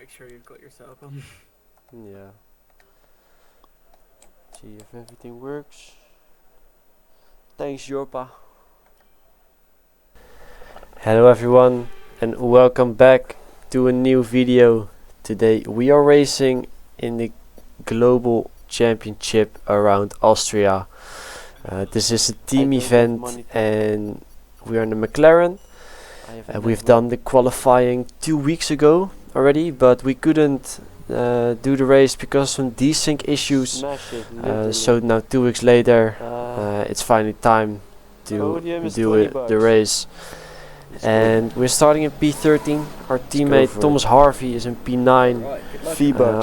make sure you've got your setup on. Yeah. See if everything works. Thanks, Jorpa. Hello everyone, and welcome back to a new video. Today we are racing in the global championship around Austria. This is a team event and we are in the McLaren. We've done the qualifying 2 weeks ago already, but we couldn't do the race because of some desync issues. So now 2 weeks later it's finally time to do the race. And we're starting in P13. Our teammate Thomas Harvey is in P9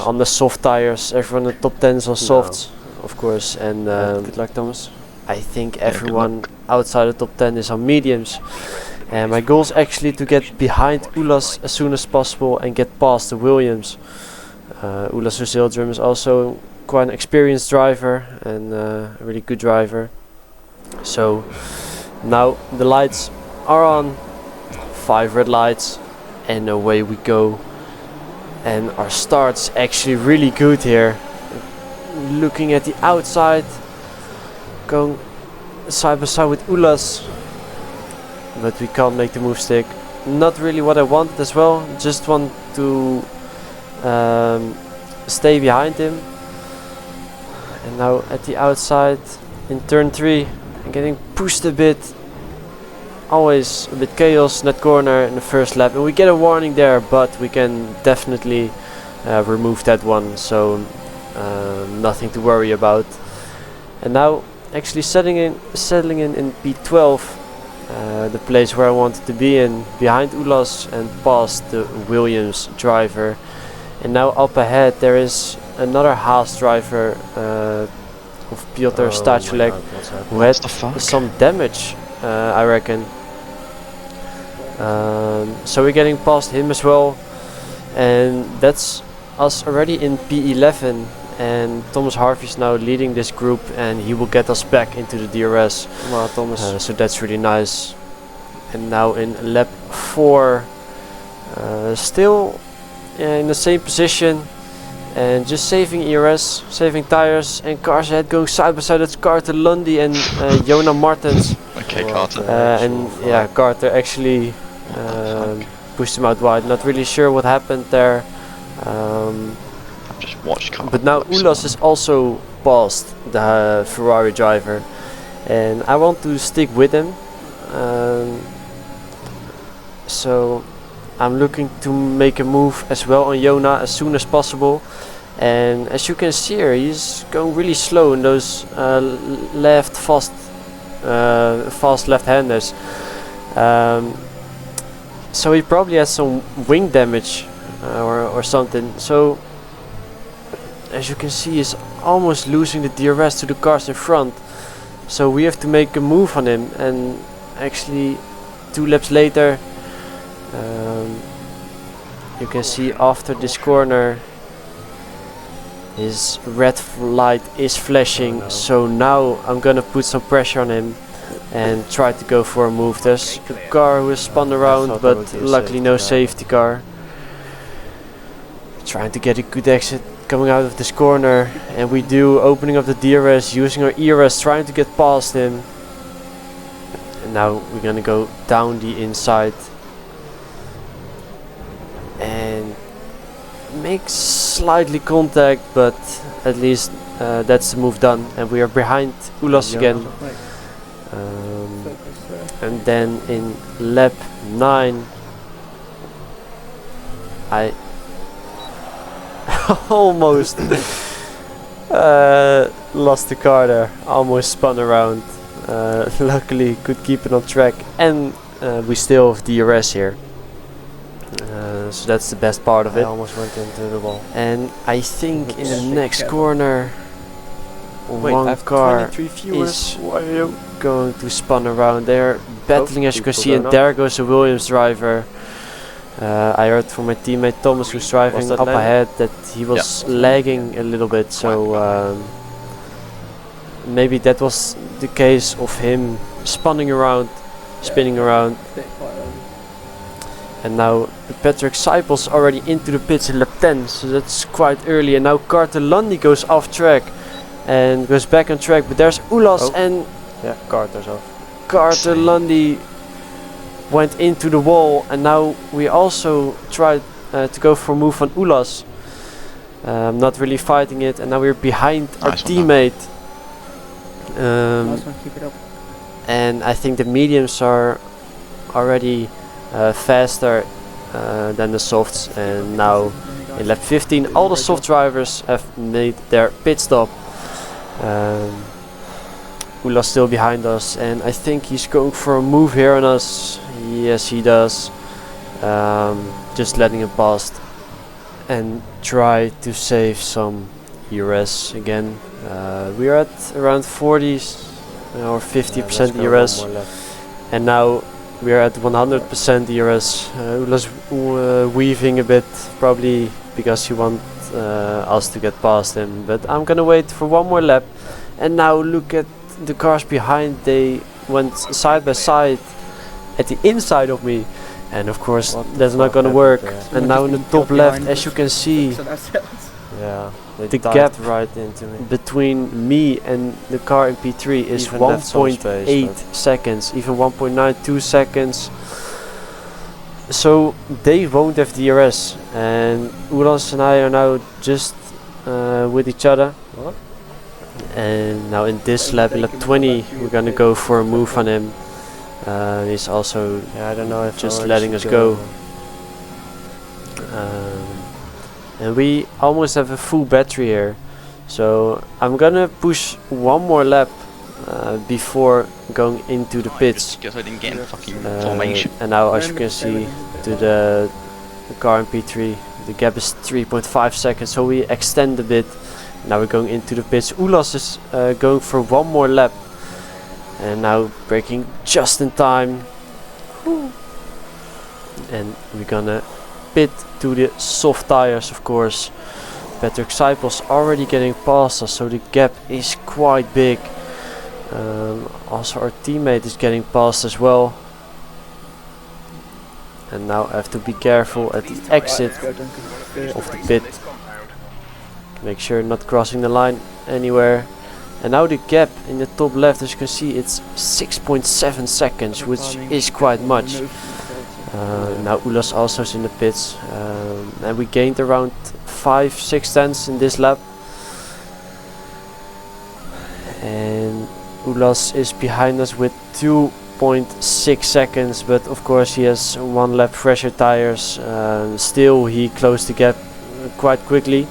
on the soft tires. Everyone in the top 10 is on softs, of course. And good luck, Thomas. I think everyone outside the top 10 is on mediums. And my goal is actually to get behind Ulas as soon as possible and get past the Williams. Ulas Uzildrum is also quite an experienced driver and a really good driver. So now the lights are on. 5 red lights and away we go, and our start's actually really good here. Looking at the outside, going side by side with Ulas, but we can't make the move stick. Not really what I wanted as well, just want to stay behind him. And now at the outside in turn 3 I'm getting pushed a bit. Always a bit chaos in that corner in the first lap, and we get a warning there, but we can definitely remove that one, so nothing to worry about. And now actually settling in P12, the place where I wanted to be in, behind Ulas and past the Williams driver. And now up ahead there is another Haas driver of Piotr Stachulek, who had some damage, I reckon. So we're getting past him as well, and that's us already in P11, and Thomas Harvey is now leading this group and he will get us back into the DRS. Thomas. So that's really nice. And now in lap 4, still in the same position and just saving ERS, saving tires, and cars ahead going side by side. That's Carter Lundy and Jonah Martens. Okay, Carter. And yeah, Carter actually pushed him out wide. Not really sure what happened there. Just watch Carter. But now Ulas is also past the Ferrari driver, and I want to stick with him. So I'm looking to make a move as well on Jonah as soon as possible. And as you can see here, he's going really slow in those fast left-handers. So he probably has some wing damage or something. So as you can see, he's almost losing the DRS to the cars in front. So we have to make a move on him. And actually 2 laps later, you can see after this corner his red light is flashing. So now I'm gonna put some pressure on him and try to go for a move. There's a car who is spun around, but luckily no safety car. Trying to get a good exit coming out of this corner, and we do, opening up the DRS, using our ERS, trying to get past him. And now we're gonna go down the inside and make slightly contact, but at least that's the move done, and we are behind Ulas again. And then in lap 9 I almost lost the car there, almost spun around. Luckily could keep it on track, and we still have DRS here. So that's the best part of it. I almost went into the wall. And I think in the next corner one car is going to spun around. They're battling, as you can see, and there goes a Williams driver. I heard from my teammate Thomas, who's driving up ahead, that he was lagging a little bit, so maybe that was the case of him spinning around. And now Patrick Seipel's already into the pits in lap 10, so that's quite early. And now Carter Lundy goes off track and goes back on track, but there's Ulas and yeah, Carter's off. Carter Lundy went into the wall, and now we also tried to go for a move on Ulas. Not really fighting it, and now we're behind our teammate. Nice one, keep it up. And I think the mediums are already faster than the softs, and now in lap 15 all the soft drivers have made their pit stop. Ulas still behind us, and I think he's going for a move here on us. Yes, he does. Just letting him past and try to save some ERS again. We are at around 40s or 50% ERS, and now we are at 100% ERS. Ulas weaving a bit, probably because he wants us to get past him, but I'm gonna wait for one more lap. And now look at the cars behind, they went side by side at the inside of me, and of course that's not gonna work. And now in the top left, as you can see, Yeah, the gap right into me. between me and the car in P3 is 1.8 seconds, even 1.92 seconds. So they won't have DRS, and Ulas and I are now just with each other. What? And now in this lap, in lap 20, we're gonna go for a move on him. He's also I don't know if just letting us go. And we almost have a full battery here, so I'm gonna push one more lap before going into the pits. And now, as you can see, to the car in P3, the gap is 3.5 seconds, so we extend a bit. Now we're going into the pits. Ulas is going for one more lap, and now braking just in time. And we're gonna pit to the soft tires, of course. Patrick Seipel's already getting past us, so the gap is quite big. Also our teammate is getting past as well. And now I have to be careful at the exit of the pit. Make sure not crossing the line anywhere. And now the gap in the top left, as you can see, it's 6.7 seconds, which is quite much. Now Ulas also is in the pits, and we gained around 5-6 tenths in this lap. And Ulas is behind us with 2.6 seconds, but of course he has one lap fresher tires. Still he closed the gap quite quickly.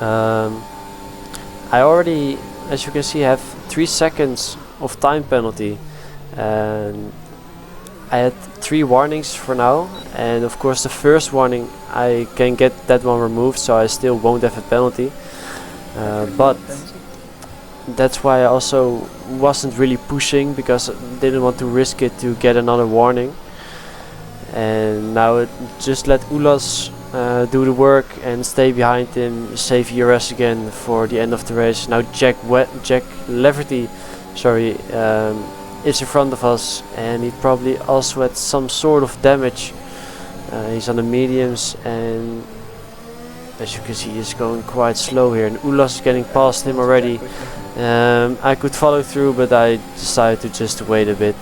I already, as you can see, have 3 seconds of time penalty, and I had 3 warnings for now, and of course the first warning I can get that one removed, so I still won't have a penalty, but that's why I also wasn't really pushing, because I didn't want to risk it to get another warning. And now just let Ulas do the work and stay behind him, save ERS again for the end of the race. Now Jack Leverty, sorry, is in front of us, and he probably also had some sort of damage. He's on the mediums, and as you can see he's going quite slow here, and Ulas is getting past him already. I could follow through, but I decided to just wait a bit.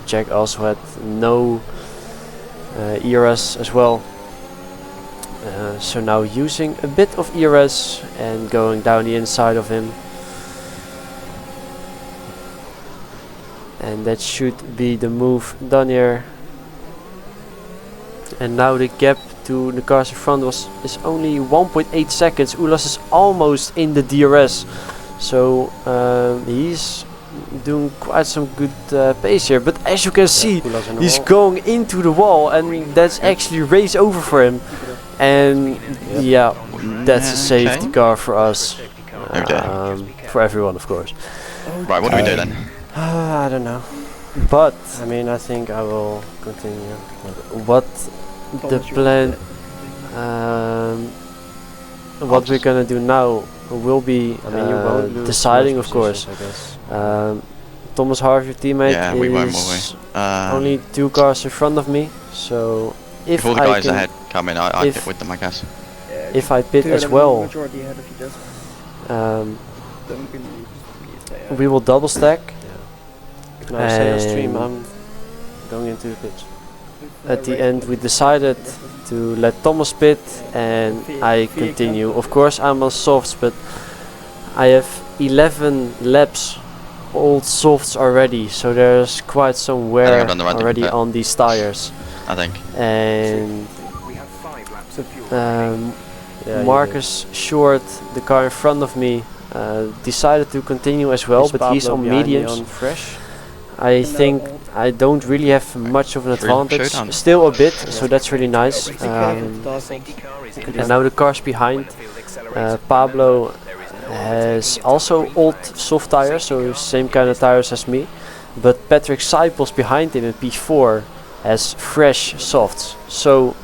Jack also had no ERS as well. So now using a bit of ERS and going down the inside of him. And that should be the move done here. And now the gap to the cars in front is only 1.8 seconds. Ulas is almost in the DRS. So he's doing quite some good pace here. But as you can see, he's going into the wall, and that's actually race over for him. And yeah, that's a safety car for us. For everyone, of course. Right, what do we do then? I don't know. But I mean, I think I will continue. what the plan, what we're gonna do now will be deciding, of course. I guess. Thomas Harvey, your teammate, Yeah, we won't, will is we? only 2 cars in front of me. So If if all the I guys can, ahead come in, I if- pit with them, I guess. Yeah, if I pit two as of them well, majority ahead if he does. um, Then we can stay ahead. we will double stack. Now say on stream And- I'm going into the pitch. At the end, we decided to let Thomas pit, and I continue. Of course, I'm on softs, but I have 11 laps old softs already, so there's quite some wear I've done the right thing already with that. on these tires. I think. And Yeah, you Marcus Short, the car in front of me, decided to continue as did. well, Is but he's Pablo on behind me mediums. on fresh. I think I don't really have much of an Should we show advantage, it on? still a bit, so that's really nice. And now the cars behind. Pablo has also old soft tires, so same kind of tires as me. But Patrick Seipels behind him in P4 has fresh softs, so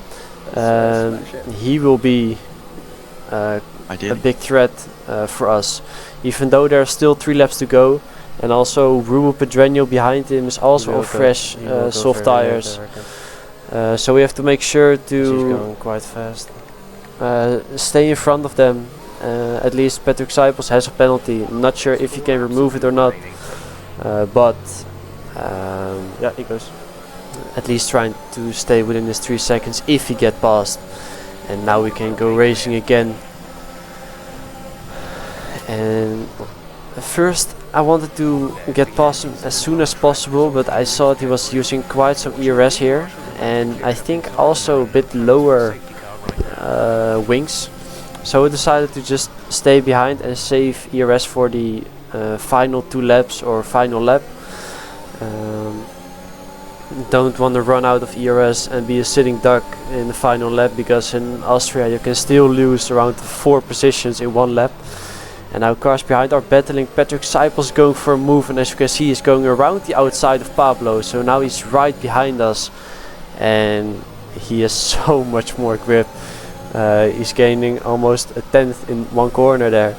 he will be a Ideally. big threat for us. Even though there are still 3 laps to go, and also Ruben Pedreño behind him is also He will on go- fresh he will go soft very late, tires. I reckon. So we have to make sure She's to going quite fast. stay in front of them. At least Patrick Seipels has a penalty. I'm not sure if he can remove it or not, but Yeah, he goes. at least trying to stay within his 3 seconds if he get past. And now we can go racing again. And first I wanted to get past him as soon as possible, but I saw that he was using quite some ERS here, and I think also a bit lower wings. So I decided to just stay behind and save ERS for the final 2 laps or final lap. Don't want to run out of ERS and be a sitting duck in the final lap, because in Austria you can still lose around 4 positions in 1 lap. And now cars behind are battling. Patrick Seipels going for a move, and as you can see he's going around the outside of Pablo, so now he's right behind us and he has so much more grip. He's gaining almost a 10th in 1 corner there,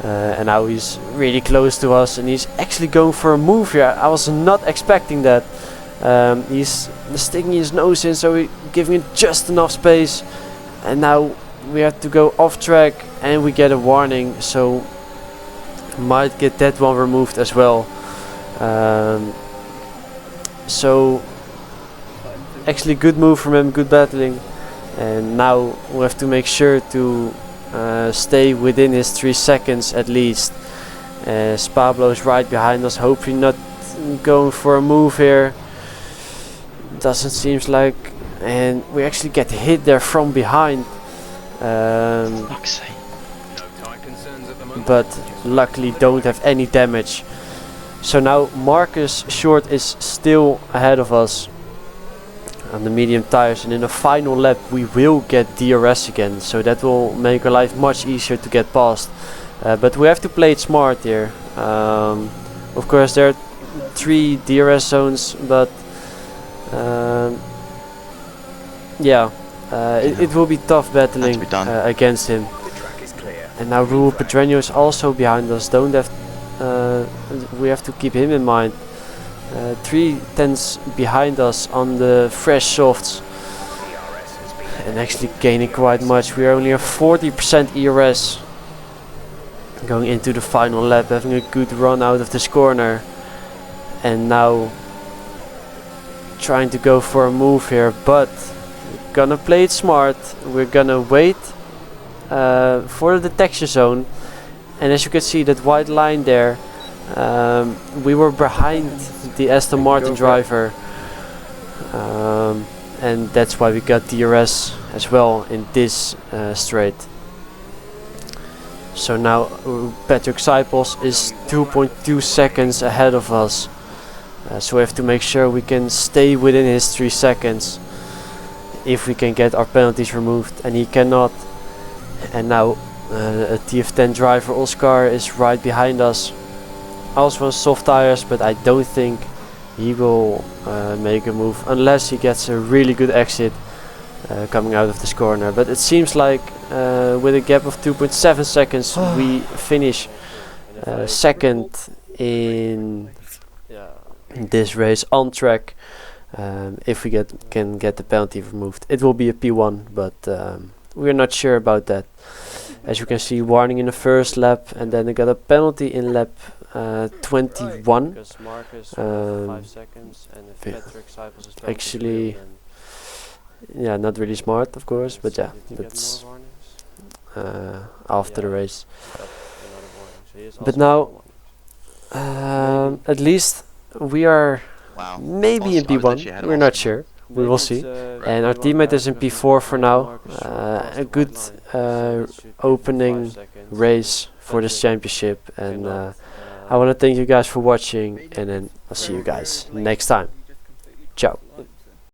and now he's really close to us, and he's actually going for a move here. I was not expecting that. He's sticking his nose in, so we're giving it just enough space, and now we have to go off track and we get a warning, so might get that one removed as well. So actually good move from him, good battling, and now we have to make sure to stay within his 3 seconds at least, as Pablo is right behind us, hopefully not going for a move here. Doesn't seem like, and we actually get hit there from behind. Fuck's sake. But luckily don't have any damage. So now Marcus Short is still ahead of us on the medium tires, and in the final lap we will get DRS again, so that will make our life much easier to get past. But we have to play it smart here. Of course there are 3 DRS zones, but yeah, it will be tough battling be done. against him. And now Ruben Pedreño is also behind us. Don't have we have to keep him in mind. 3 tenths behind us on the fresh softs, and actually gaining quite much. We are only at 40% ERS going into the final lap, having a good run out of this corner, and now trying to go for a move here, but we're gonna play it smart. We're gonna wait for the detection zone, and as you can see that white line there, we were behind the Aston Martin driver, and that's why we got DRS as well in this straight. So now Patrick Seipels is 2.2 seconds ahead of us, so we have to make sure we can stay within his 3 seconds if we can get our penalties removed, and he cannot. And now a TF10 driver Oscar is right behind us, also on soft tires, but I don't think he will make a move unless he gets a really good exit coming out of this corner. But it seems like with a gap of 2.7 seconds we finish second in this race on track. if we can get the penalty removed. It will be a P1, but we're not sure about that. As you can see, warning in the first lap, and then they got a penalty in lap 21. Because Marcus 5 seconds, and if yeah. Patrick cycles his Actually, yeah, not really smart, of course, but yeah, that's after the race. But now, at least we are Wow. maybe in I was literally P1. ahead of We're not Austin. sure. We will see. And our teammate is in P4 for now. A good opening race for this championship, and I want to thank you guys for watching, and then I'll see you guys next time. Ciao.